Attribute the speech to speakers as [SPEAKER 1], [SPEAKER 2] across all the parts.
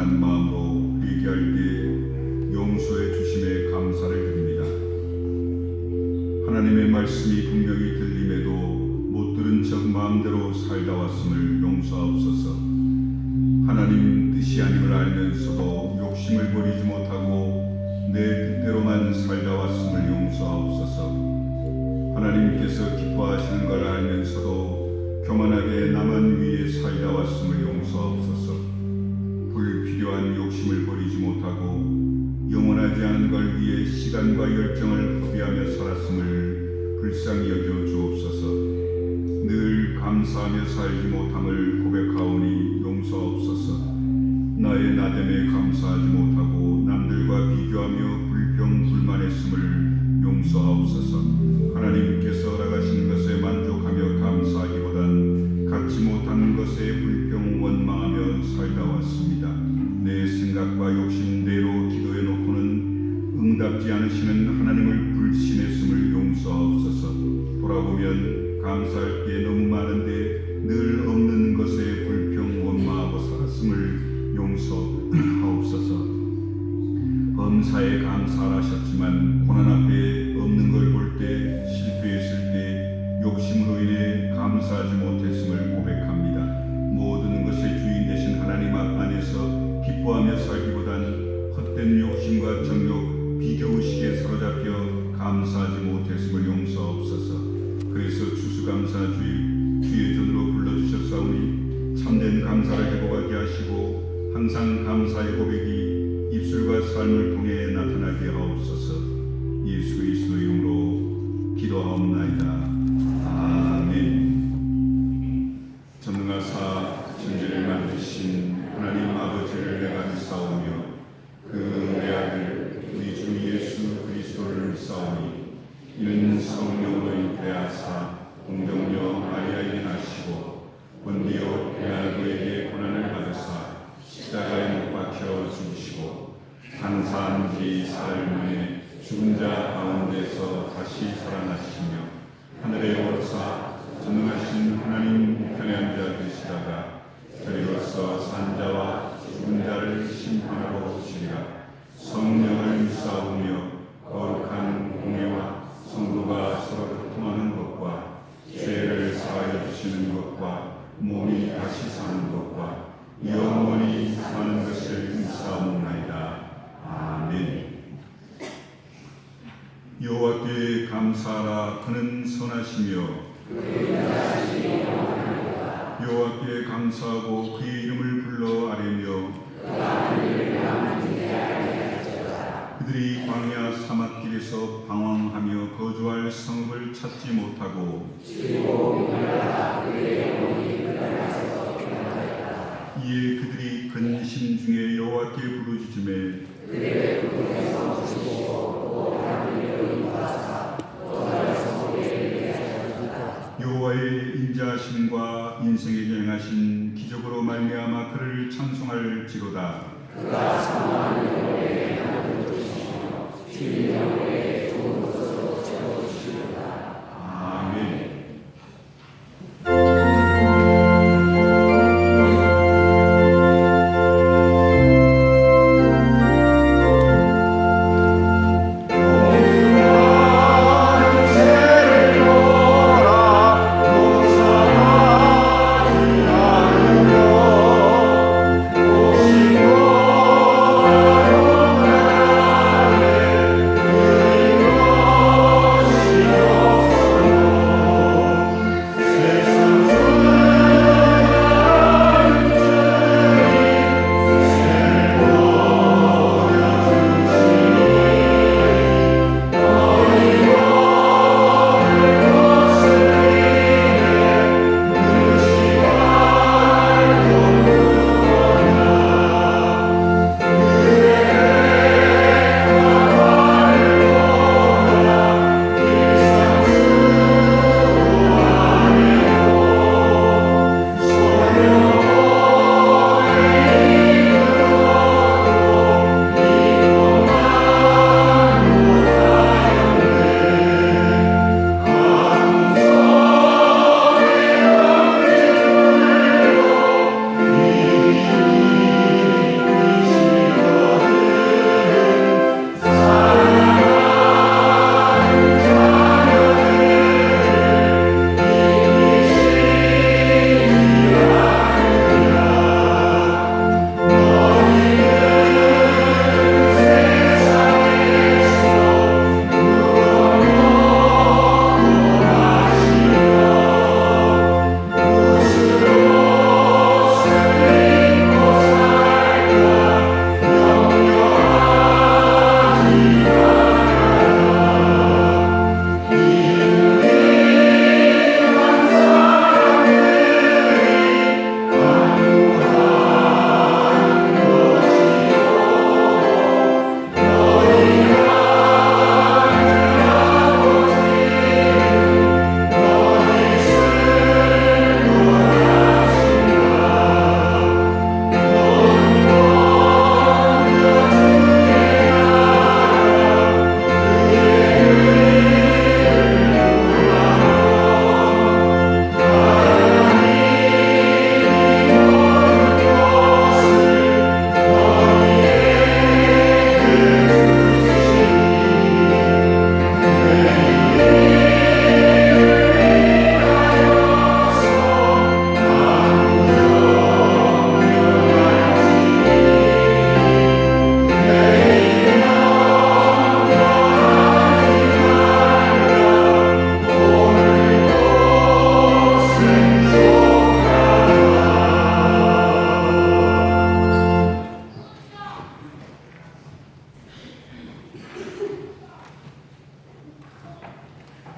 [SPEAKER 1] 상한 마음으로 회개할 때 용서해 주심에 감사를 드립니다. 하나님의 말씀이 분명히 들림에도 못 들은 척 마음대로 살다 왔음을 용서하옵소서. 하나님 뜻이 아님을 알면서도 욕심을 버리지 못하고 내 뜻대로만 살다 왔음을 용서하옵소서. 하나님께서 기뻐하시는 걸 알면서도 교만하게 나만 위해 살다 왔음을 용서하옵소서. 불필요한 욕심을 버리지 못하고 영원하지 않은 걸 위해 시간과 열정을 허비하며 살았음을 불쌍히 여겨 주옵소서. 늘 감사하며 살지 못함을 고백하오니 용서하옵소서. 나의 나됨에 감사하지 못하고 남들과 비교하며 불평불만했음을 용서하옵소서. 하나님께서 허락하신 것에 만족하며 감사하기보단 갖지 못하는 것에 불평 원망하며 살다 왔습니다. 내 생각과 욕심대로 기도해 놓고는 응답지 않으시는 하나님을 불신했음을 용서하옵소서. 돌아보면 감사할 게 너무 많은데 늘 없는 것에 불평 원망하고 살았음을 용서하옵소서. 범사에 감사하셨지만 고난 앞에 없는 걸 볼 때, 실패했을 때 욕심으로 인해 감사하지 못했음을 고백합니다. 모든 것의 주인 되신 하나님 앞 안에서 기뻐하며 살기보단 헛된 욕심과 정욕, 비교의식에 사로잡혀 감사하지 못했음을 용서하옵소서. 그래서 추수감사주일 주의 전으로 불러주셨사오니 참된 감사를 회복하게 하시고 항상 감사의 고백이 입술과 삶을 통해 나타나게 하옵소서. 예수 그리스도 이름으로 기도하옵나이다. 아멘. 전능하사 천지를 만드신 하나님 아버지를 내가 믿사오며 그 내 아들 우리 주 예수 그리스도를 믿사오니 이는 성령으로 잉태하사 동정녀 마리아에게 나시고 본디오 빌라도에게 고난을 받으사 십자가에 못 박혀 죽으시고 장사한 지 사흘 만에 죽은 자 가운데서 다시 살아나시며 하늘에 오르사 전능하신 하나님 우편에 앉아 계시다가 저리로서 산 자와 죽은 자를 심판하러 오시리라. 성령을 믿사오며 거룩한 공예와 성도가 서로 교통하는 것과 죄를 사하여 주시는 것과 몸이 다시 사는 것과 영원히 사는 것을 믿사옵나이다. 아멘. 여호와께 감사하라. 그는 선하시며 여호와께 감사하고 그의 이름을 불러 아뢰며 그들이 광야 사막길에서 방황하며 거주할 성읍을 찾지 못하고 이에 그들이 근심 중에 여호와께 부르짖음에 여호와의 인자하심과 인생에 여행하신 기적으로 말미암아 그를 찬송할지로다. 그가 사모하는 영혼에게 하나님을 주시며 주인 영혼에게 좋은 것으로 채워주시리로다. 아멘.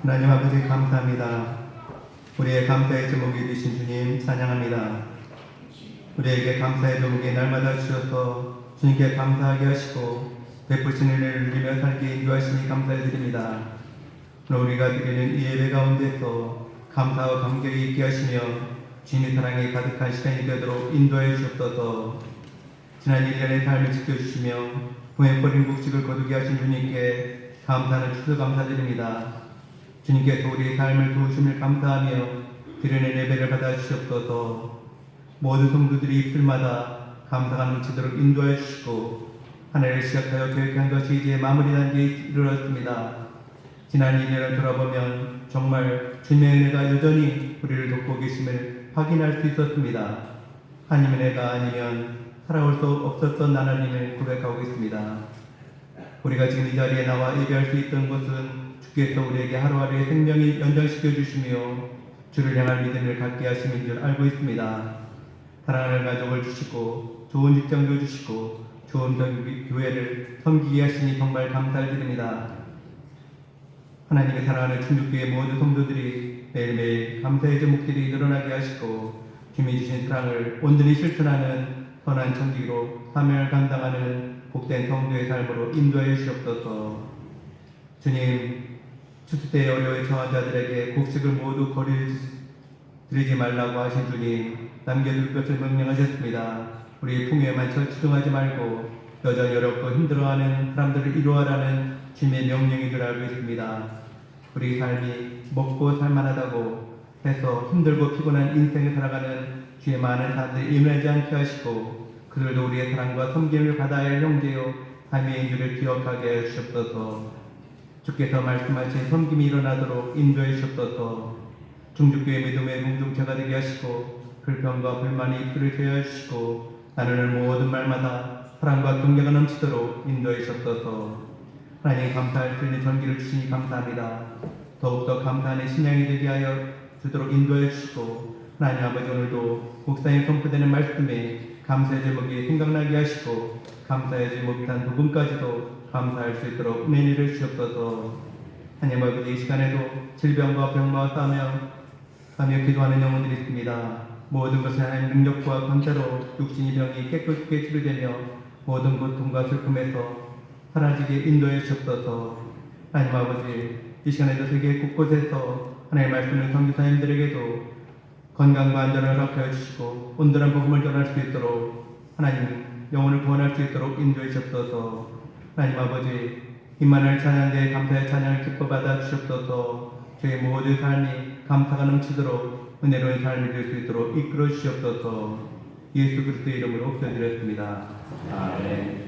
[SPEAKER 2] 하나님 아버지 감사합니다. 우리의 감사의 제목이 되신 주님 찬양합니다. 우리에게 감사의 제목이 날마다 주셔서 주님께 감사하게 하시고 베푸신 은혜를 누리며 살게 인도하시니 감사드립니다. 오늘 우리가 드리는 이 예배 가운데서 감사와 감격이 있게 하시며 주님의 사랑에 가득한 시간이 되도록 인도해 주옵소서. 지난 1년의 삶을 지켜주시며 보내버린 곡식을 거두게 하신 주님께 감사하는 추수감사드립니다. 주님께서 우리의 삶을 도우심을 감사하며 드리는 예배를 받아주시옵소서. 모든 성도들이 입술마다 감사가 넘치도록 인도해 주시고 하늘을 시작하여 계획한 것이 이제 마무리 단계에 이르렀습니다. 지난 2년을 돌아보면 정말 주님의 은혜가 여전히 우리를 돕고 계심을 확인할 수 있었습니다. 하나님의 은혜가 아니면 살아올 수 없었던 하나님을 고백하고 있습니다. 우리가 지금 이 자리에 나와 예배할 수 있던 것은 주께서 우리에게 하루하루의 생명을 연장시켜 주시며 주를 향할 믿음을 갖게 하심인 줄 알고 있습니다. 사랑하는 가족을 주시고 좋은 직장도 주시고 좋은 교회를 섬기게 하시니 정말 감사드립니다. 하나님의 사랑하는 충주교회 모든 성도들이 매일매일 감사의 제목들이 늘어나게 하시고 주님이 주신 사랑을 온전히 실천하는 선한 청지기로 사명을 감당하는 복된 성도의 삶으로 인도해 주시옵소서. 주님, 추수 때에 어려운 처한 자들에게 곡식을 모두 거리지 말라고 하신 주님, 남겨둘 것을 명령하셨습니다. 우리 풍요에만 치중하지 말고 여전히 어렵고 힘들어하는 사람들을 이루어라는 주님의 명령인 줄 알고 있습니다. 우리 삶이 먹고 살만하다고 해서 힘들고 피곤한 인생을 살아가는 주의 많은 사람들이 예민하지 않게 하시고 그들도 우리의 사랑과 섬김을 받아야 할 형제요 삶의 인주를 기억하게 해 주시옵소서. 주께서 말씀하신 섬김이 일어나도록 인도해 주시옵소서. 중주교회 믿음의 공동체가 되게 하시고 불평과 불만이 입술을 제어해 주시고 나누는 모든 말마다 사랑과 경계가 넘치도록 인도해 주옵소서. 하나님 감사할 수 있는 전기를 주시니 감사합니다. 더욱더 감사하는 신앙이 되게 하여 주도록 인도해 주시고 하나님 아버지 오늘도 목사님 선포되는 말씀에 감사의 제목이 생각나게 하시고 감사의 제목한 부분까지도 감사할 수 있도록 은혜를 주시옵소서. 하나님 아버지 이 시간에도 질병과 병마와 싸며 기도하는 영혼들이 있습니다. 모든 것을 하나님 능력과 권세로 육신의 병이 깨끗하게 치료되며 모든 고통과 슬픔에서 사라지게 인도해 주옵소서. 하나님 아버지 이 시간에도 세계 곳곳에서 하나님의 말씀을 선교사님들에게도 건강과 안전을 허락하여 주시고 온전한 복음을 전할 수 있도록 하나님 영혼을 구원할 수 있도록 인도해 주옵소서. 하나님 아버지 임마누엘 찬양대에 감사의 찬양을 기뻐 받아 주옵소서. 저희 모든 삶이 감사가 넘치도록 은혜로운 삶이 될 수 있도록 이끌어 주시옵소서. 예수 그리스도의 이름으로 엎드렸습니다. 아멘.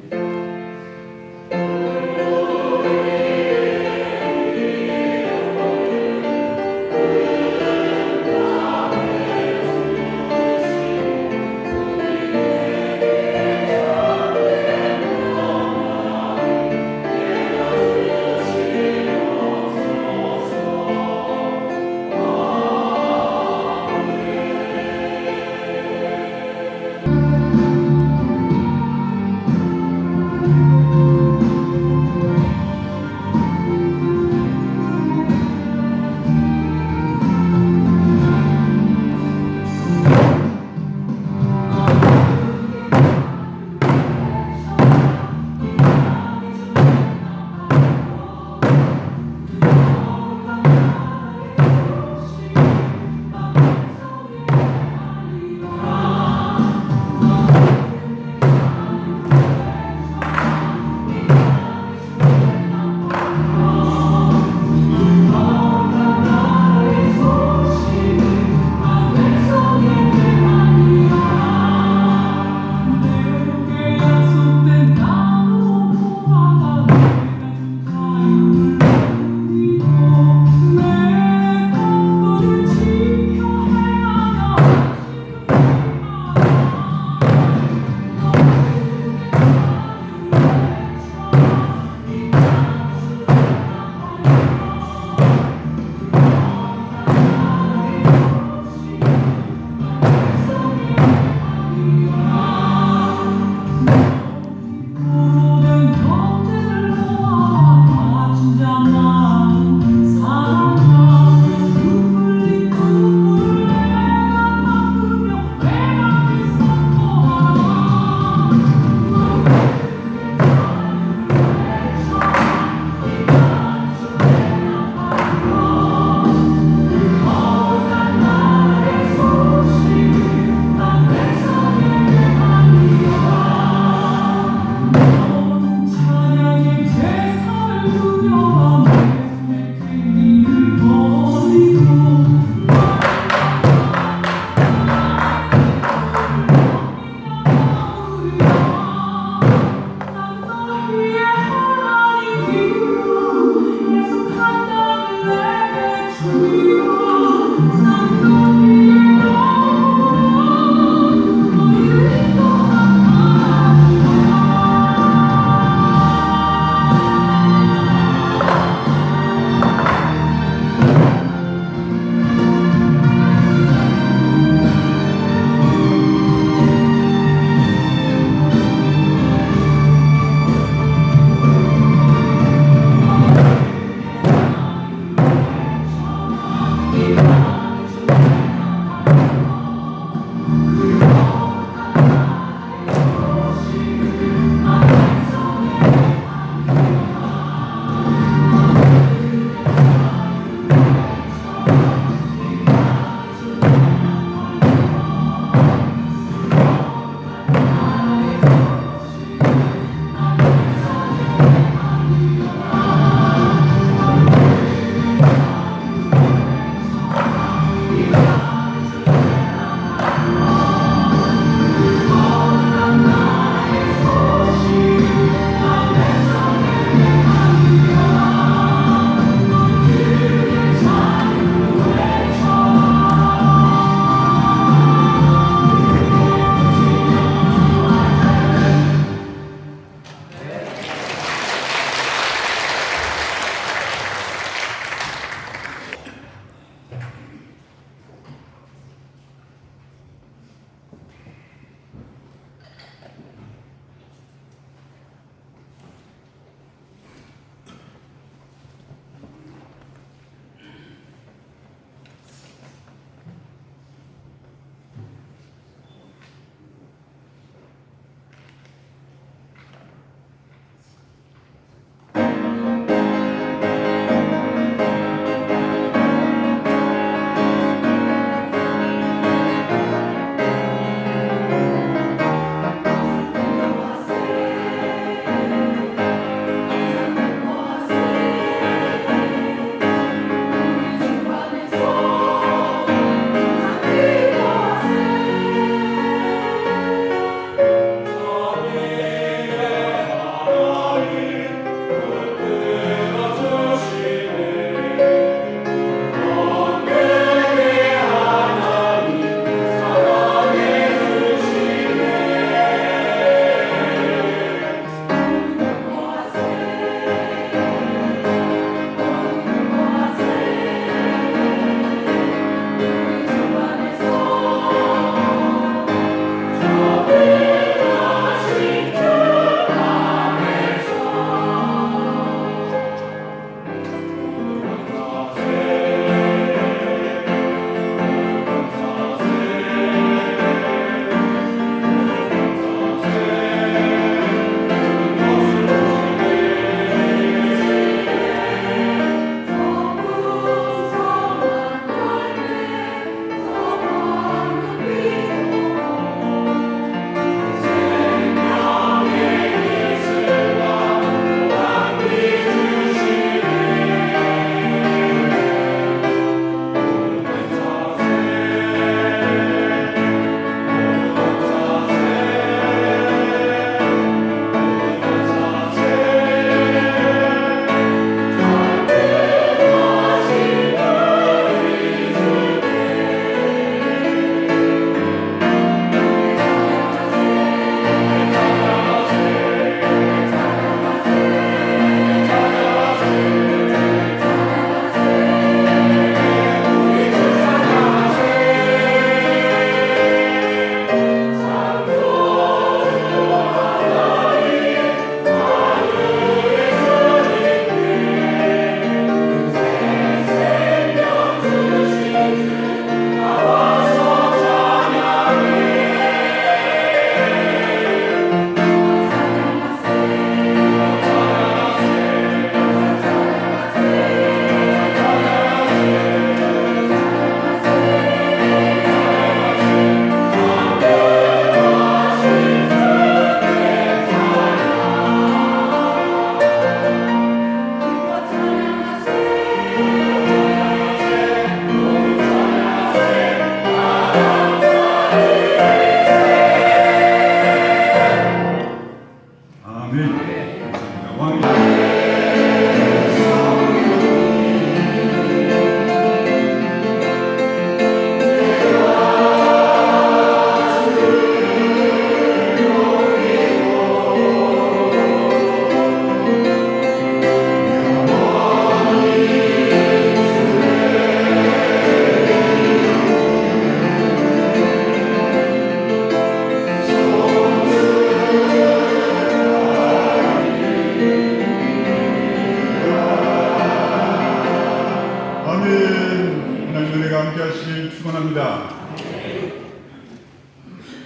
[SPEAKER 1] 함께 하시길 축원합니다.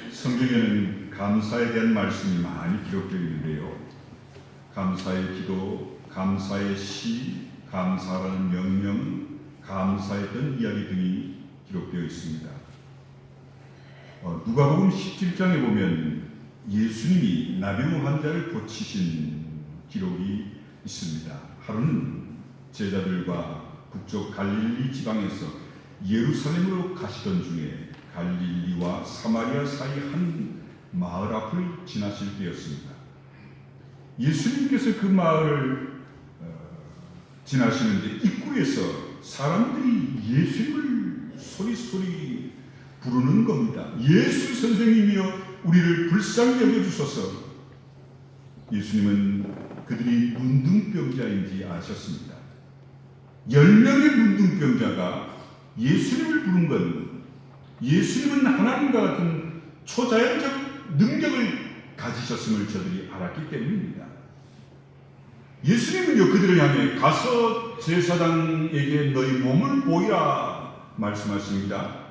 [SPEAKER 1] 성경에는 감사에 대한 말씀이 많이 기록되어 있는데요. 감사의 기도, 감사의 시, 감사라는 명령, 감사했던 이야기 등이 기록되어 있습니다. 누가복음 17장에 보면 예수님이 나병 환자를 고치신 기록이 있습니다. 하루는 제자들과 북쪽 갈릴리 지방에서 예루살렘으로 가시던 중에 갈릴리와 사마리아 사이 한 마을 앞을 지나실 때였습니다. 예수님께서 그 마을을 지나시는데 입구에서 사람들이 예수님을 소리소리 부르는 겁니다. 예수 선생님이여 우리를 불쌍히 여겨주소서. 예수님은 그들이 문둥병자인지 아셨습니다. 10명의 문둥병자가 예수님을 부른 건 예수님은 하나님과 같은 초자연적 능력을 가지셨음을 저들이 알았기 때문입니다. 예수님은요 그들을 향해 가서 제사장에게 너희 몸을 보이라 말씀하십니다.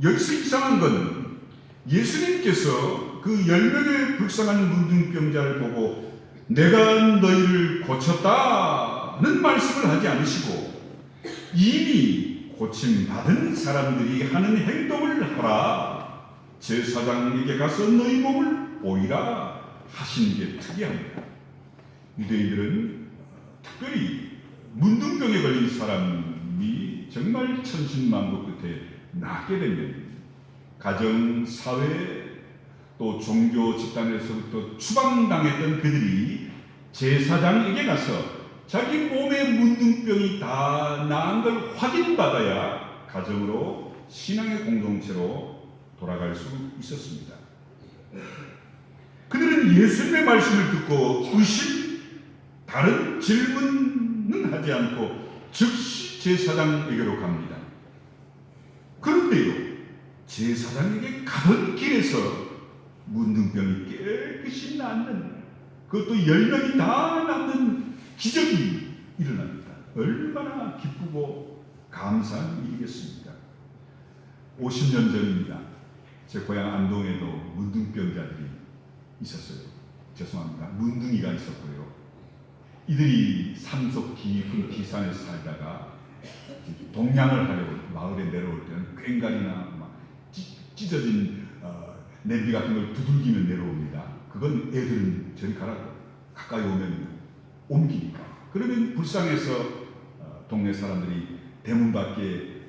[SPEAKER 1] 여기서 이상한 건 예수님께서 그 10명의 불쌍한 문둥병자를 보고 내가 너희를 고쳤다는 말씀을 하지 않으시고 이미 고침받은 사람들이 하는 행동을 하라, 제사장에게 가서 너희 몸을 보이라 하시는 게 특이합니다. 유대인들은 특별히 문둥병에 걸린 사람이 정말 천신만고 끝에 낫게 되면 가정, 사회, 또 종교 집단에서부터 추방당했던 그들이 제사장에게 가서 자기 몸의 문둥병이 다 나은 걸 확인받아야 가정으로 신앙의 공동체로 돌아갈 수 있었습니다. 그들은 예수님의 말씀을 듣고 의심, 다른 질문은 하지 않고 즉시 제사장에게로 갑니다. 그런데요, 제사장에게 가던 길에서 문둥병이 깨끗이 낫는, 그것도 10명이 다 낫는 기적이 일어납니다. 얼마나 기쁘고 감사한 일이겠습니까? 50년 전입니다. 제 고향 안동에도 문둥병자들이 있었어요. 죄송합니다. 문둥이가 있었고요. 이들이 산속 깊은 기산에서 살다가 동양을 하려고 마을에 내려올 때는 꽹과리나 막 찢어진 냄비 같은 걸 두들기면 내려옵니다. 그건 애들은 저리 가라고, 가까이 오면 옮기니까. 그러면 불쌍해서 동네 사람들이 대문 밖에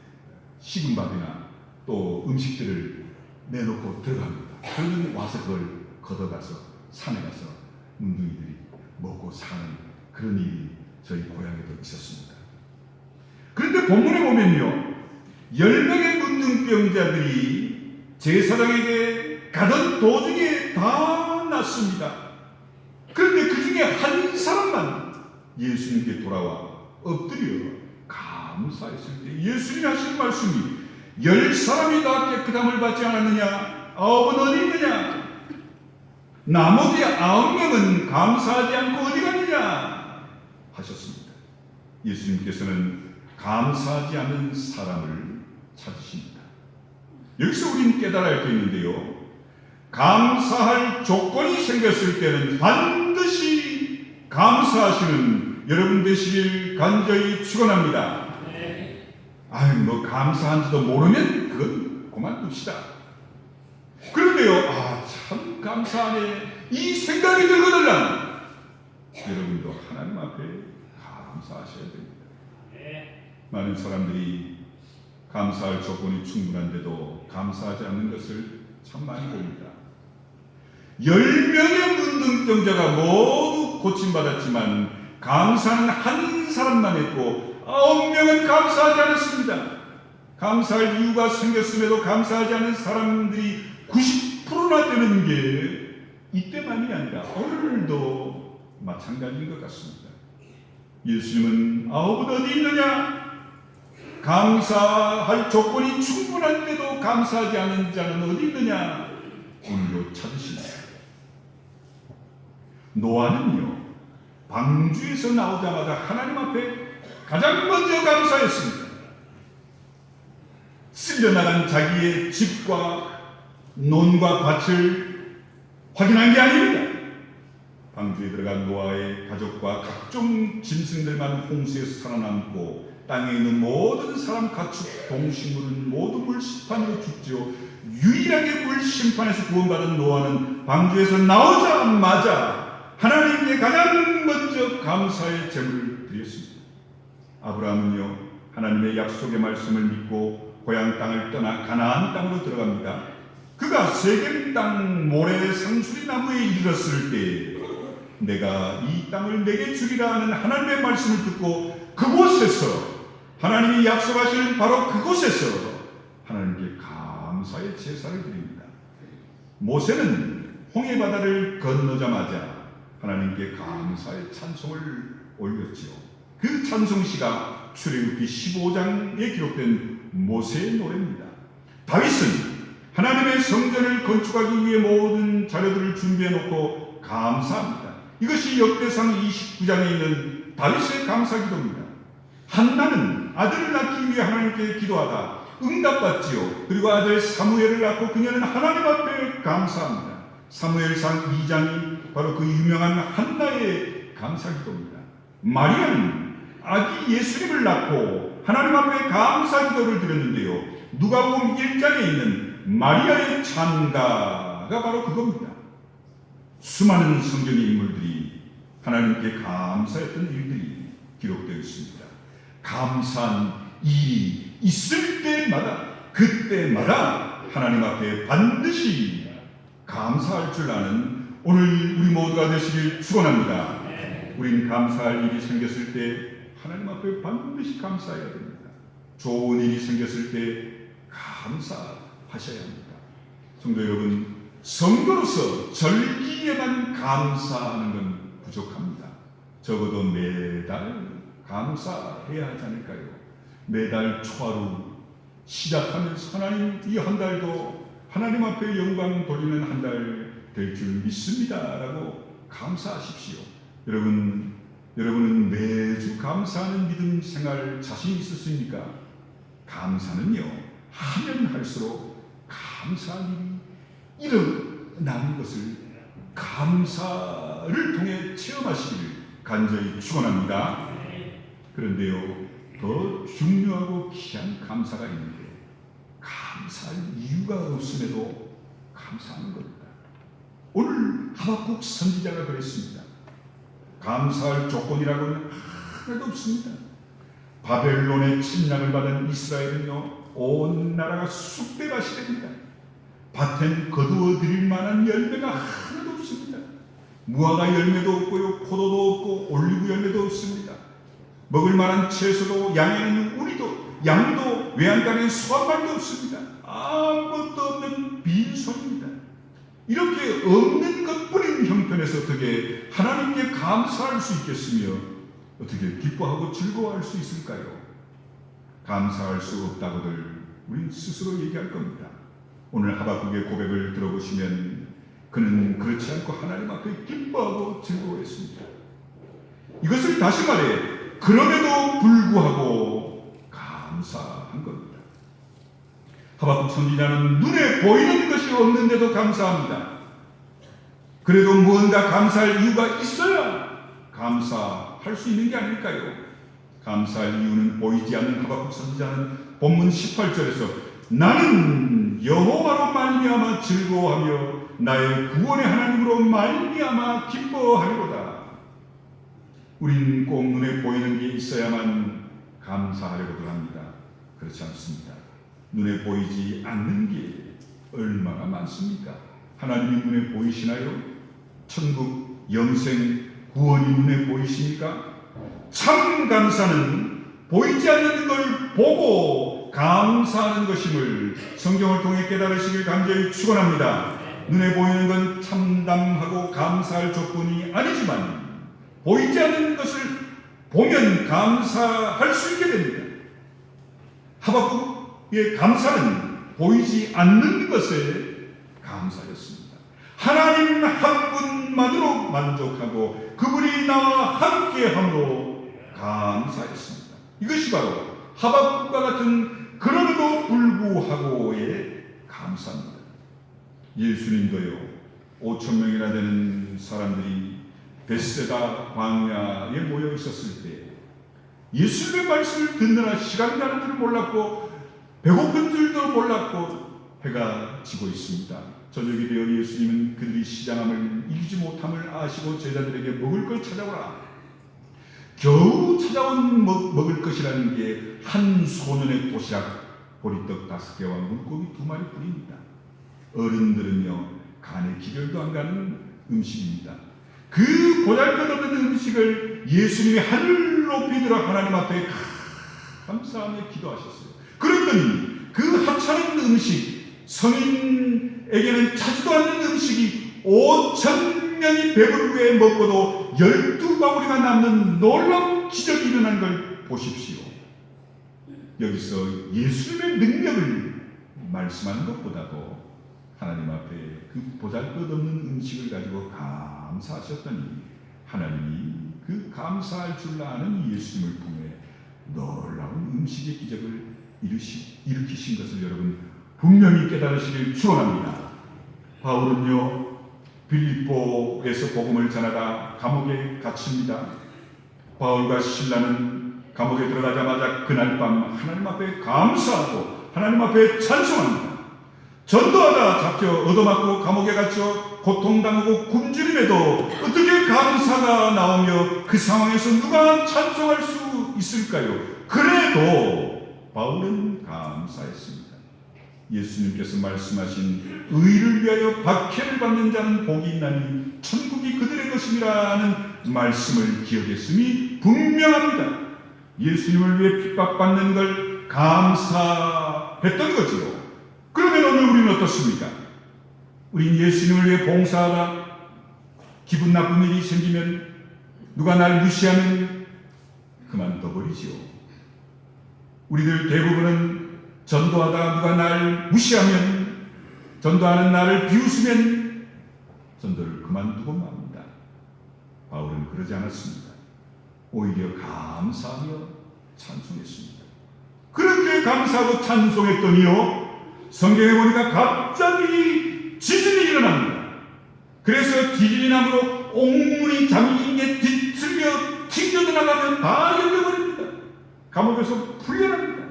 [SPEAKER 1] 식은 밥이나 또 음식들을 내놓고 들어갑니다. 그러면 와서 그걸 걷어가서 산에 가서 문둥이들이 먹고 사는 그런 일이 저희 고향에도 있었습니다. 그런데 본문에 보면요, 10명의 문둥병자들이 제사장에게 가던 도중에 다 낫습니다. 그런데 그 중에 한 사람만 예수님께 돌아와 엎드려 감사했을 때 예수님이 하신 말씀이 10사람이 다 깨끗함을 받지 않았느냐? 9은 어디 있느냐? 나머지 9명은 감사하지 않고 어디 갔느냐? 하셨습니다. 예수님께서는 감사하지 않는 사람을 찾으십니다. 여기서 우리는 깨달아야 할 게 있는데요, 감사할 조건이 생겼을 때는 반드시 감사하시는 여러분 되시길 간절히 축원합니다. 아유, 뭐 감사한지도 모르면 그건 그만둡시다. 그런데요, 참 감사하네, 이 생각이 들거든요. 여러분도 하나님 앞에 감사하셔야 됩니다. 많은 사람들이 감사할 조건이 충분한데도 감사하지 않는 것을 참 많이 봅니다. 10명의 문둥병자가 모두 고침받았지만 감사는 한 사람만 했고 9명은 감사하지 않았습니다. 감사할 이유가 생겼음에도 감사하지 않은 사람들이 90%나 되는 게 이때만이 아니라 오늘도 마찬가지인 것 같습니다. 예수님은 9은 어디 있느냐? 감사할 조건이 충분한데도 감사하지 않은 자는 어디 있느냐? 오늘도 찾으십니다. 노아는요, 방주에서 나오자마자 하나님 앞에 가장 먼저 감사했습니다. 쓸려나간 자기의 집과 논과 밭을 확인한 게 아닙니다. 방주에 들어간 노아의 가족과 각종 짐승들만 홍수에서 살아남고 땅에 있는 모든 사람, 가축, 동식물은 모두 물심판으로 죽지요. 유일하게 물심판에서 구원받은 노아는 방주에서 나오자마자 하나님께 가장 먼저 감사의 제물을 드렸습니다. 아브라함은요, 하나님의 약속의 말씀을 믿고 고향 땅을 떠나 가나안 땅으로 들어갑니다. 그가 세겜 땅 모래 상수리 나무에 이르렀을 때 내가 이 땅을 내게 주리라 하는 하나님의 말씀을 듣고 그곳에서, 하나님이 약속하시는 바로 그곳에서 하나님께 감사의 제사를 드립니다. 모세는 홍해 바다를 건너자마자 하나님께 감사의 찬송을 올렸지요. 그 찬송시가 출애굽기 15장에 기록된 모세의 노래입니다. 다윗은 하나님의 성전을 건축하기 위해 모든 자료들을 준비해 놓고 감사합니다. 이것이 역대상 29장에 있는 다윗의 감사기도입니다. 한나는 아들을 낳기 위해 하나님께 기도하다 응답받지요. 그리고 아들 사무엘을 낳고 그녀는 하나님 앞에 감사합니다. 사무엘상 2장이 바로 그 유명한 한나의 감사기도입니다. 마리아는 아기 예수님을 낳고 하나님 앞에 감사기도를 드렸는데요. 누가복음 1장에 있는 마리아의 찬가가 바로 그겁니다. 수많은 성경의 인물들이 하나님께 감사했던 일들이 기록되어 있습니다. 감사한 일이 있을 때마다, 그때마다 하나님 앞에 반드시 감사할 줄 아는 오늘 우리 모두가 되시길 축원합니다. 우린 감사할 일이 생겼을 때 하나님 앞에 반드시 감사해야 됩니다. 좋은 일이 생겼을 때 감사하셔야 합니다. 성도 여러분, 성도로서 절기에만 감사하는 건 부족합니다. 적어도 매달 감사해야 하지 않을까요? 매달 초하루 시작하면서 하나님, 이 한 달도 하나님 앞에 영광 돌리는 한 달 될 줄 믿습니다 라고 감사하십시오. 여러분은 매주 감사하는 믿음 생활 자신 있으십니까? 감사는요, 하면 할수록 감사한 일이 일어나는 것을 감사를 통해 체험하시기를 간절히 축원합니다. 그런데요, 더 중요하고 귀한 감사가 있는데, 감사할 이유가 없음에도 감사하는 겁니다. 오늘 하박국 선지자가 그랬습니다. 감사할 조건이라고는 하나도 없습니다. 바벨론의 침략을 받은 이스라엘은요, 온 나라가 쑥대밭이 됩니다. 밭엔 거두어 드릴 만한 열매가 하나도 없습니다. 무화과 열매도 없고요, 포도도 없고 올리브 열매도 없습니다. 먹을 만한 채소도, 양에는 우리도, 양도, 외양간에 소한말도 없습니다. 아무것도 없는 빈손입니다. 이렇게 없는 것뿐인 형편에서 어떻게 하나님께 감사할 수 있겠으며 어떻게 기뻐하고 즐거워할 수 있을까요? 감사할 수 없다고들 우린 스스로 얘기할 겁니다. 오늘 하박국의 고백을 들어보시면 그는 그렇지 않고 하나님 앞에 기뻐하고 즐거워했습니다. 이것을 다시 말해, 그럼에도 불구하고 감사한 겁니다. 하박국 선지자는 눈에 보이는 것이 없는데도 감사합니다. 그래도 무언가 감사할 이유가 있어야 감사할 수 있는 게 아닐까요? 감사할 이유는 보이지 않는 하박국 선지자는 본문 18절에서 나는 여호와로 말미암아 즐거워하며 나의 구원의 하나님으로 말미암아 기뻐하리로다. 우린 꼭 눈에 보이는 게 있어야만 감사하려고들 합니다. 그렇지 않습니다. 눈에 보이지 않는 게 얼마나 많습니까? 하나님이 눈에 보이시나요? 천국, 영생, 구원이 눈에 보이십니까? 참 감사는 보이지 않는 걸 보고 감사하는 것임을 성경을 통해 깨달으시길 간절히 축원합니다. 눈에 보이는 건 참담하고 감사할 조건이 아니지만 보이지 않는 것을 보면 감사할 수 있게 됩니다. 하박국의 감사는 보이지 않는 것에 감사였습니다. 하나님 한 분만으로 만족하고 그분이 나와 함께함으로 감사했습니다. 이것이 바로 하박국과 같은 그럼에도 불구하고 불구하고에 감사합니다. 예수님도요, 5,000명이나 되는 사람들이 벳세다 광야에 모여 있었을 때 예수님의 말씀을 듣느라 시간이 가는 줄 몰랐고 배고픈 줄도 몰랐고 해가 지고 있습니다. 저녁이 되어 예수님은 그들이 시장함을 이기지 못함을 아시고 제자들에게 먹을 걸 찾아오라. 겨우 찾아온 먹을 것이라는 게 한 소년의 도시락 보리떡 5개와 물고기 2마리 뿐입니다. 어른들은요, 간에 기별도 안 가는 음식입니다. 그 보잘것없는 음식을 예수님이 하늘 높이 들어 하나님 앞에 감사하며 기도하셨어요. 그랬더니 그 하찮은 음식, 성인에게는 차지도 않는 음식이 5,000명이 배부른 후에 먹고도 12바구니가 남는 놀라운 기적이 일어난 걸 보십시오. 여기서 예수님의 능력을 말씀하는 것보다도 하나님 앞에 그 보잘것없는 음식을 가지고 감사하셨더니 하나님이 그 감사할 줄 아는 예수님을 통해 놀라운 음식의 기적을 일으키신 것을 여러분 분명히 깨달으시길 축원합니다. 바울은요, 빌립보에서 복음을 전하다 감옥에 갇힙니다. 바울과 실라는 감옥에 들어가자마자 그날 밤 하나님 앞에 감사하고 하나님 앞에 찬송합니다. 전도하다 잡혀 얻어맞고 감옥에 갇혀 고통당하고 굶주림에도 어떻게 감사가 나오며 그 상황에서 누가 찬송할 수 있을까요? 그래도 바울은 감사했습니다. 예수님께서 말씀하신 의를 위하여 박해를 받는 자는 복이 있나니 천국이 그들의 것이라는 말씀을 기억했음이 분명합니다. 예수님을 위해 핍박받는 걸 감사했던 거지요. 그러면 오늘 우리는 어떻습니까? 우린 예수님을 위해 봉사하다 기분 나쁜 일이 생기면, 누가 날 무시하면 그만둬버리지요. 우리들 대부분은 전도하다 누가 날 무시하면, 전도하는 나를 비웃으면 전도를 그만두고 맙니다. 바울은 그러지 않았습니다. 오히려 감사하며 찬송했습니다. 그렇게 감사하고 찬송했더니요, 성경에 보니까 갑자기 지진이 일어납니다. 그래서 지진이 나므로 옥문이 잠기게 뒤틀려 튕겨 들어가면 다 열려버립니다. 감옥에서 풀려납니다.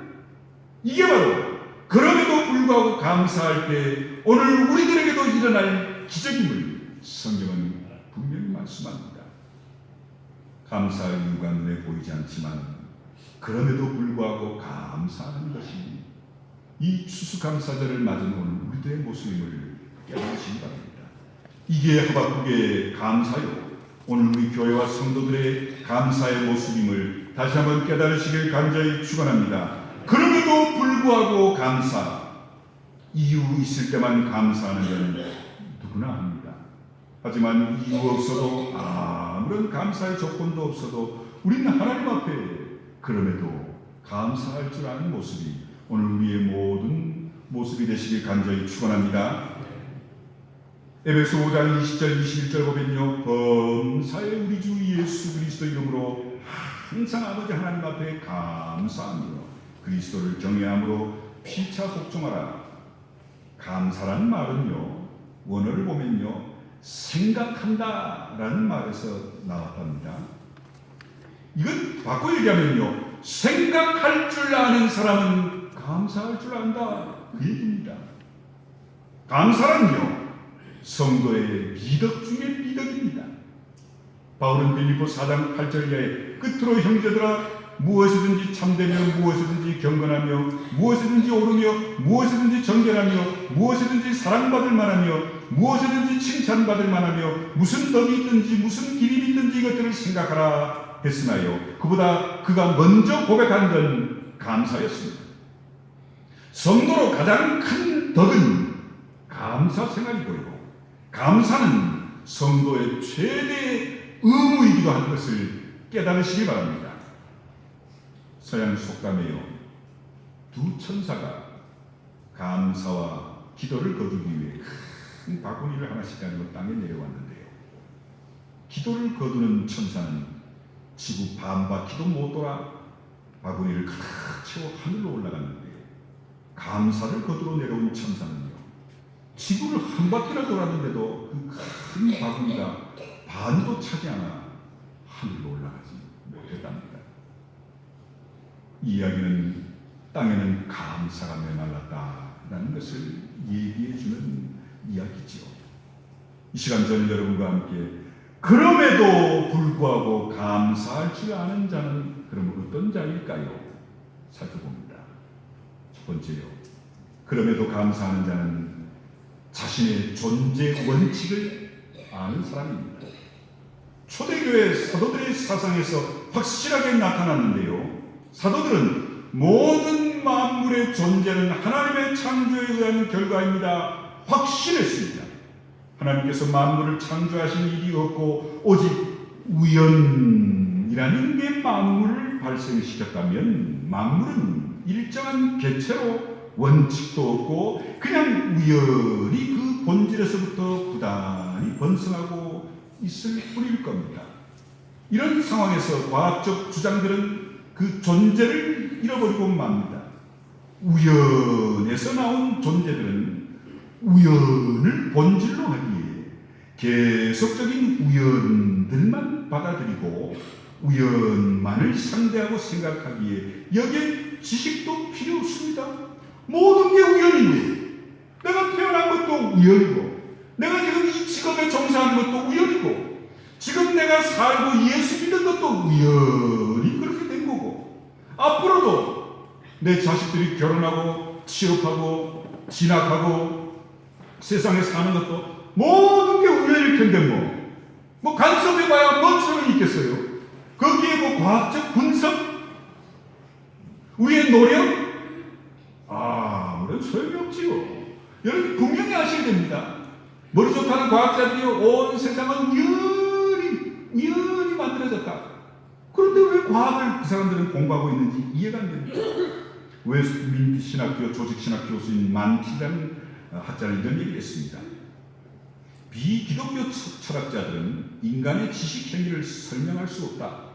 [SPEAKER 1] 이게 바로 그럼에도 불구하고 감사할 때 오늘 우리들에게도 일어날 기적임을 성경은 분명히 말씀합니다. 감사할 이유가 눈에 보이지 않지만 그럼에도 불구하고 감사하는 것이 이 추수감사절을 맞은 오늘 우리들의 모습임을 깨달으시기 바랍니다. 이게 하박국의 감사요, 오늘 우리 교회와 성도들의 감사의 모습임을 다시 한번 깨달으시길 간절히 축원합니다. 그럼에도 불구하고 감사, 이유 있을 때만 감사하는 건 누구나 합니다. 하지만 이유 없어도 아무런 감사의 조건도 없어도 우리는 하나님 앞에 그럼에도 감사할 줄 아는 모습이 오늘 우리의 모든 모습이 되시길 간절히 축원합니다. 에베소 5장 20절 21절 보면요, 범사의 우리 주 예수 그리스도 이름으로 항상 아버지 하나님 앞에 감사하며 그리스도를 경외함으로 피차 복종하라. 감사라는 말은요, 원어를 보면요, 생각한다라는 말에서 나왔답니다. 이건 바꿔 얘기하면요, 생각할 줄 아는 사람은 감사할 줄 안다, 그 얘기입니다. 감사는요, 성도의 미덕 중에 미덕입니다. 바울은 빌립보 4장 8절에 끝으로 형제들아, 무엇이든지 참되며 무엇이든지 경건하며 무엇이든지 옳으며 무엇이든지 정결하며 무엇이든지 사랑받을 만하며 무엇이든지 칭찬받을 만하며 무슨 덕이 있든지 무슨 기림이 있든지 이것들을 생각하라 했으나요, 그보다 그가 먼저 고백한 건 감사였습니다. 성도로 가장 큰 덕은 감사 생활이고요, 감사는 성도의 최대 의무이기도 한 것을 깨달으시기 바랍니다. 서양 속담에요, 두 천사가 감사와 기도를 거두기 위해 큰 바구니를 하나씩 가지고 땅에 내려왔는데요, 기도를 거두는 천사는 지구 반바퀴도 못 돌아 바구니를 가득 채워 하늘로 올라갔는데, 감사를 거두러 내려온 천사는요, 지구를 한 바퀴나 돌았는데도 그 큰 바구니가 반도 차지 않아 하늘로 올라가지 못했답니다. 이 이야기는 땅에는 감사가 메말랐다라는 것을 얘기해주는 이야기지요. 이 시간 저는 여러분과 함께 그럼에도 불구하고 감사할 줄 아는 자는 그럼 어떤 자일까요? 살펴봅니다. 첫 번째요, 그럼에도 감사하는 자는 자신의 존재 원칙을 아는 사람입니다. 초대교회 사도들의 사상에서 확실하게 나타났는데요, 사도들은 모든 만물의 존재는 하나님의 창조에 의한 결과입니다 확신했습니다. 하나님께서 만물을 창조하신 일이 없고 오직 우연이라는 게 만물을 발생시켰다면 만물은 일정한 개체로 원칙도 없고 그냥 우연히 그 본질에서부터 부단히 번성하고 있을 뿐일 겁니다. 이런 상황에서 과학적 주장들은 그 존재를 잃어버리고 맙니다. 우연에서 나온 존재들은 우연을 본질로 하기에 계속적인 우연들만 받아들이고 우연만을 상대하고 생각하기에 여기에 지식도 필요 없습니다. 모든 게 우연인데, 내가 태어난 것도 우연이고, 내가 지금 이 직업에 종사하는 것도 우연이고, 지금 내가 살고 예수 믿는 것도 우연히 그렇게 된 거고, 앞으로도 내 자식들이 결혼하고 취업하고 진학하고 세상에 사는 것도 모든 게 우연일 텐데 뭐 간섭해봐야 뭔 소용이 있겠어요? 거기에 뭐 과학적 분석, 우리의 노력, 아무런 소용이 없지요. 여러분 분명히 아셔야 됩니다. 머리 좋다는 과학자들이 온 세상은 우연히 만들어졌다. 그런데 왜 과학을 그 사람들은 공부하고 있는지 이해가 안 됩니다. 웨스트민트 신학교 조직신학 교수인 만티라는 학자는 이런 얘기를 했습니다. 비기독교 철학자들은 인간의 지식 행위를 설명할 수 없다.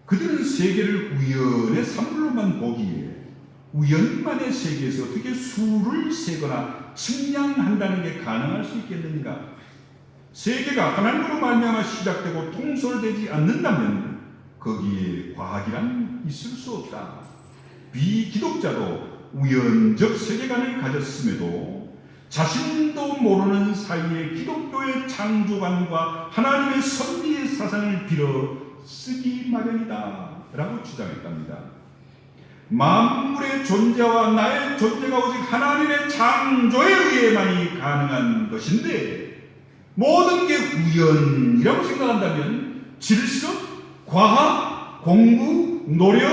[SPEAKER 1] 그들은 세계를 우연의 산물로만 보기에 우연만의 세계에서 어떻게 수를 세거나 측량한다는 게 가능할 수 있겠는가? 세계가 하나님으로 말미암아 시작되고 통솔되지 않는다면 거기에 과학이란 있을 수 없다. 비기독자도 우연적 세계관을 가졌음에도 자신도 모르는 사이에 기독교의 창조관과 하나님의 섭리의 사상을 빌어 쓰기 마련이다 라고 주장했답니다. 만물의 존재와 나의 존재가 오직 하나님의 창조에 의해만이 가능한 것인데 모든 게 우연이라고 생각한다면 질서, 과학, 공부, 노력,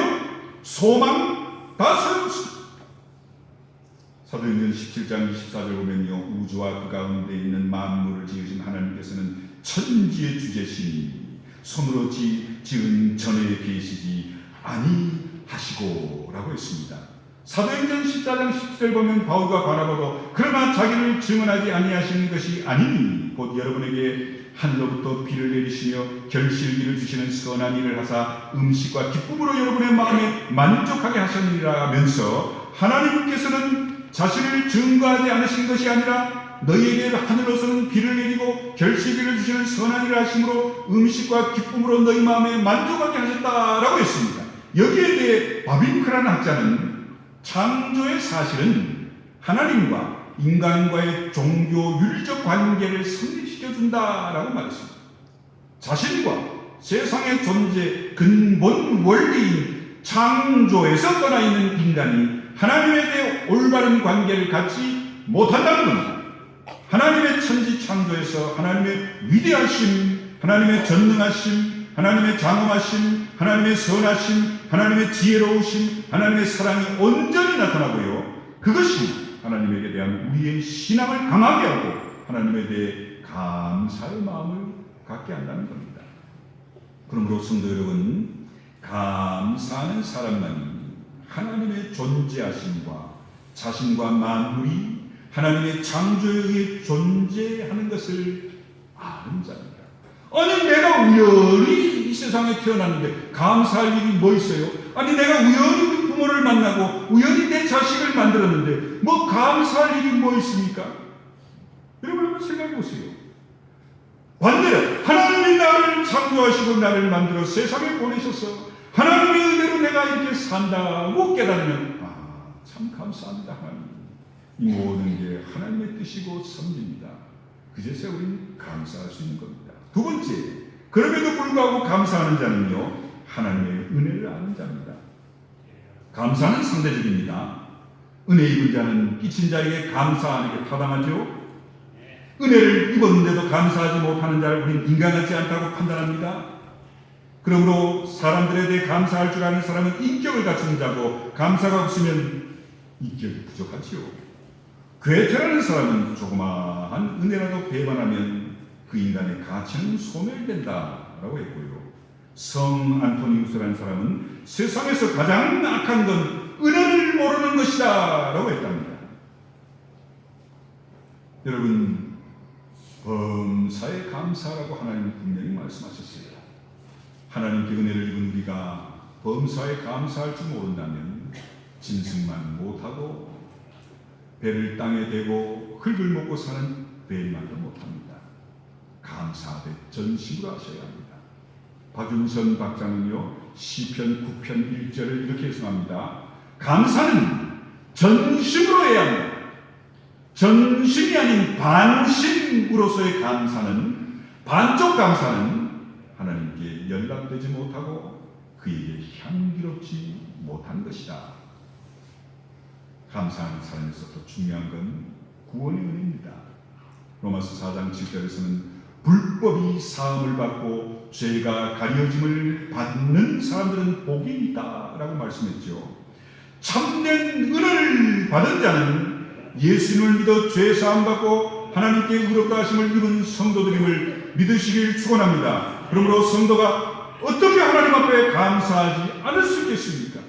[SPEAKER 1] 소망 다 소용없습니다. 사도행전 17장 24절 보면요, 우주와 그 가운데 있는 만물을 지으신 하나님께서는 천지의 주제시니 손으로 지은 전에 계시지 아니하시고 라고 했습니다. 사도행전 14장 10절 보면 바울과 바나바도 그러나 자기를 증언하지 아니하시는 것이 아니니 곧 여러분에게 하늘로부터 비를 내리시며 결실기를 주시는 선한 일을 하사 음식과 기쁨으로 여러분의 마음에 만족하게 하셨느니라 하면서 하나님께서는 자신을 증거하지 않으신 것이 아니라 너희에게 하늘로서는 비를 내리고 결실기를 주시는 선한 일을 하심으로 음식과 기쁨으로 너희 마음에 만족하게 하셨다라고 했습니다. 여기에 대해 바빙크라는 학자는 창조의 사실은 하나님과 인간과의 종교윤리적 관계를 성립시켜준다라고 말했습니다. 자신과 세상의 존재 근본 원리인 창조에서 떠나 있는 인간이 하나님에 대해 올바른 관계를 갖지 못한다는 겁니다. 하나님의 천지 창조에서 하나님의 위대하심, 하나님의 전능하심, 하나님의 장엄하심, 하나님의 선하심, 하나님의 지혜로우심, 하나님의 사랑이 온전히 나타나고요. 그것이 하나님에게 대한 우리의 신앙을 강하게 하고 하나님에 대해 감사의 마음을 갖게 한다는 겁니다. 그러므로 성도 여러분, 감사하는 사람만이 하나님의 존재하심과 자신과 만물이 하나님의 창조에 의해 존재하는 것을 아는 자입니다. 아니 내가 우연히 이 세상에 태어났는데 감사할 일이 뭐 있어요? 아니 내가 우연히 부모를 만나고 우연히 내 자식을 세상을 만들었는데 뭐 감사할 일이 뭐 있습니까? 여러분 한번 생각해 보세요. 반대로 하나님이 나를 창조하시고 나를 만들어 세상에 보내셔서 하나님의 은혜로 내가 이렇게 산다고 깨달으면 참 감사합니다. 하나님. 이 모든 게 하나님의 뜻이고 섭리입니다. 그제서야 우리는 감사할 수 있는 겁니다. 두 번째, 그럼에도 불구하고 감사하는 자는요, 하나님의 은혜를 아는 자입니다. 감사는 상대적입니다. 은혜 입은 자는 끼친 자에게 감사하는 게 타당하죠. 은혜를 입었는데도 감사하지 못하는 자를 우리는 인간같지 않다고 판단합니다. 그러므로 사람들에 대해 감사할 줄 아는 사람은 인격을 갖춘 자고, 감사가 없으면 인격이 부족하지요. 괴테라는 사람은 조그마한 은혜라도 배반하면 그 인간의 가치는 소멸된다라고 했고요. 성 안토니우스라는 사람은 세상에서 가장 악한 건 은혜를 모르는 것이다 라고 했답니다. 여러분, 범사에 감사라고 하나님은 분명히 말씀하셨어요. 하나님께 은혜를 입은 우리가 범사에 감사할 줄 모른다면 짐승만 못하고 배를 땅에 대고 흙을 먹고 사는 뱀만도 못합니다. 감사하되 전심으로 하셔야 합니다. 박윤선 박사는요, 시편 9편 1절을 이렇게 해석합니다. 감사는 전심으로 해야 합니다. 전심이 아닌 반심으로서의 감사는, 반쪽 감사는 하나님께 연락되지 못하고 그에게 향기롭지 못한 것이다. 감사하는 사람에서 더 중요한 건 구원의 은혜입니다. 로마서 4장 7절에서는 불법이 사함을 받고 죄가 가려짐을 받는 사람들은 복이 있다라고 말씀했죠. 참된 은혜를 받은 자는 예수님을 믿어 죄 사함 받고 하나님께 의롭다 하심을 입은 성도들임을 믿으시길 축원합니다. 그러므로 성도가 어떻게 하나님 앞에 감사하지 않을 수 있겠습니까?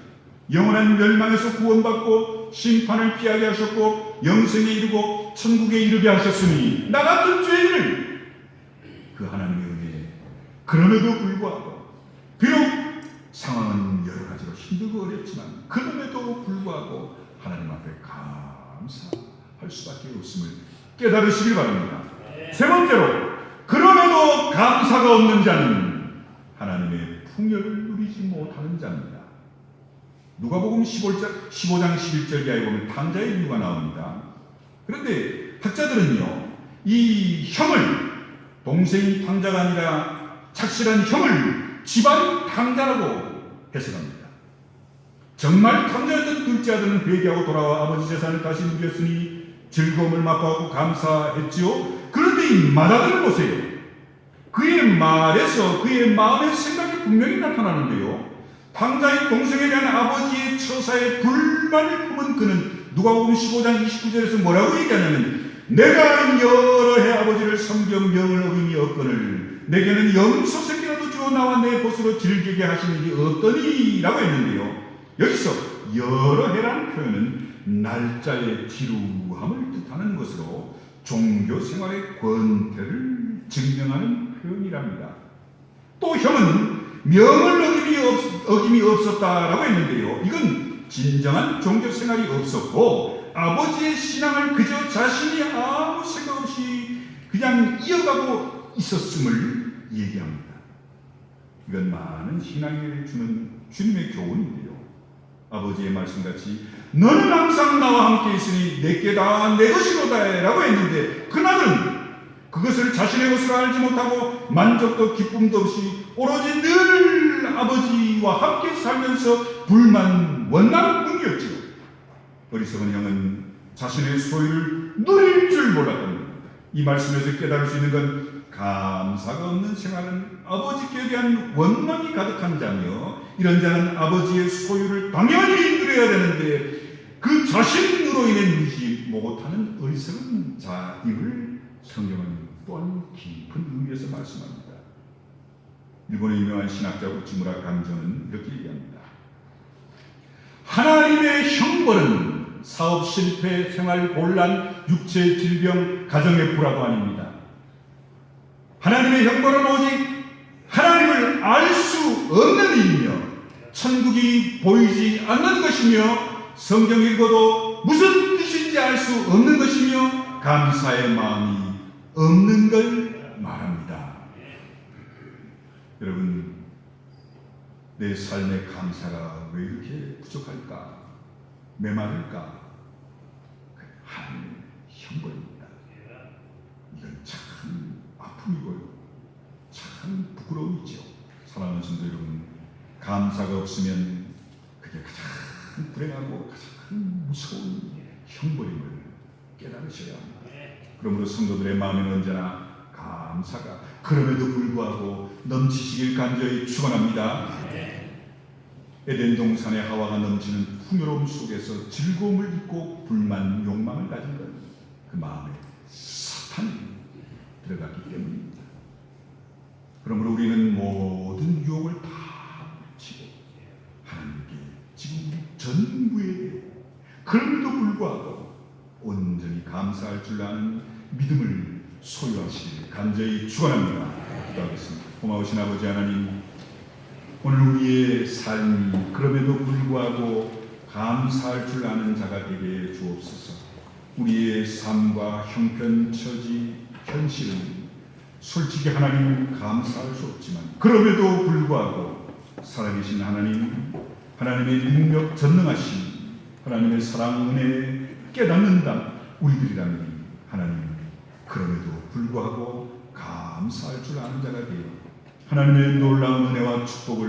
[SPEAKER 1] 영원한 멸망에서 구원받고 심판을 피하게 하셨고 영생에 이르고 천국에 이르게 하셨으니 나 같은 죄인을 그 하나님의 은혜에, 그럼에도 불구하고 비록 상황은 여러 가지로 힘들고 어렵지만 그럼에도 불구하고 하나님 앞에 감사할 수밖에 없음을 깨달으시길 바랍니다. 세 번째로, 그럼에도 감사가 없는 자는 하나님의 풍요를 누리지 못하는 자입니다. 누가복음 15장 11절 이하에 보면 탕자의 비유가 나옵니다. 그런데 학자들은요, 이 형을, 동생이 탕자가 아니라 착실한 형을 집안 탕자라고 해석합니다. 정말 탕자였던 둘째 아들은 회개하고 돌아와 아버지 재산을 다시 누렸으니 즐거움을 맛보고 감사했지요. 그런데 이 맏아들을 보세요. 그의 말에서 그의 마음의 생각이 분명히 나타나는데요, 탕자의 동생에 대한 아버지의 처사에 불만을 품은 그는 누가복음 15장 29절에서 뭐라고 얘기하냐면, 내가 여러 해 아버지를 섬겨 명을 어김이 없거늘 내게는 염소새끼라도 주어 나와 내 벗으로 즐기게 하시는 일이 없더니 라고 했는데요, 여기서 여러 해라는 표현은 날짜의 지루함을 뜻하는 것으로 종교생활의 권태를 증명하는 표현이랍니다. 또 형은 명을 어김이 없었다라고 했는데요, 이건 진정한 종교생활이 없었고 아버지의 신앙을 그저 자신이 아무 생각 없이 그냥 이어가고 있었음을 얘기합니다. 이건 많은 신앙인에게 주는 주님의 교훈인데요, 아버지의 말씀같이 너는 항상 나와 함께 있으니 내게 다 내 것이로다 라고 했는데, 그날은 그것을 자신의 것으로 알지 못하고 만족도 기쁨도 없이 오로지 늘 아버지와 함께 살면서 불만 원망 뿐이었지요. 어리석은 형은 자신의 소유를 누릴 줄 몰랐던 겁니다. 이 말씀에서 깨달을 수 있는 건 감사가 없는 생활은 아버지께 대한 원망이 가득한 자며, 이런 자는 아버지의 소유를 당연히 누려야 되는데 그 자신으로 인해 누리지 못하는 어리석은 자임을 성경은 또한 깊은 의미에서 말씀합니다. 일본의 유명한 신학자 우치무라 감정은 이렇게 얘기합니다. 하나님의 형벌은 사업 실패, 생활 곤란, 육체 질병, 가정의 불화도 아닙니다. 하나님의 형벌은 오직 하나님을 알 수 없는 일이며 천국이 보이지 않는 것이며, 성경 읽어도 무슨 뜻인지 알 수 없는 것이며 감사의 마음이 없는 걸 말합니다. 여러분, 내 삶의 감사가 왜 이렇게 부족할까? 메마를까? 하나님의 형벌입니다. 이건 참 아픔이고요, 참 부끄러움이죠. 사랑하는 성도 여러분, 감사가 없으면 그게 가장 불행하고 가장 무서운 형벌임을 깨달으셔야 합니다. 그러므로 성도들의 마음에는 언제나 감사가 그럼에도 불구하고 넘치시길 간절히 축원합니다. 에덴 동산의 하와가 넘치는 풍요로움 속에서 즐거움을 잊고 불만, 욕망을 가진 것, 그 마음에 사탄이 들어갔기 때문입니다. 그러므로 우리는 모든 유혹을 다 치고 하나님께 지금 전부에 그럼에도 불구하고 온전히 감사할 줄 아는 믿음을 소유하시길 간절히 축원합니다. 기도하겠습니다. 고마우신 아버지 하나님, 오늘 우리의 삶이 그럼에도 불구하고 감사할 줄 아는 자가 되게 주옵소서. 우리의 삶과 형편, 처지, 현실은 솔직히 하나님 감사할 수 없지만 그럼에도 불구하고 살아계신 하나님, 하나님의 능력 전능하신 하나님의 사랑, 은혜 깨닫는다 우리들이라면 하나님, 그럼에도 불구하고 감사할 줄 아는 자가 되어 하나님의 놀라운 은혜와 축복을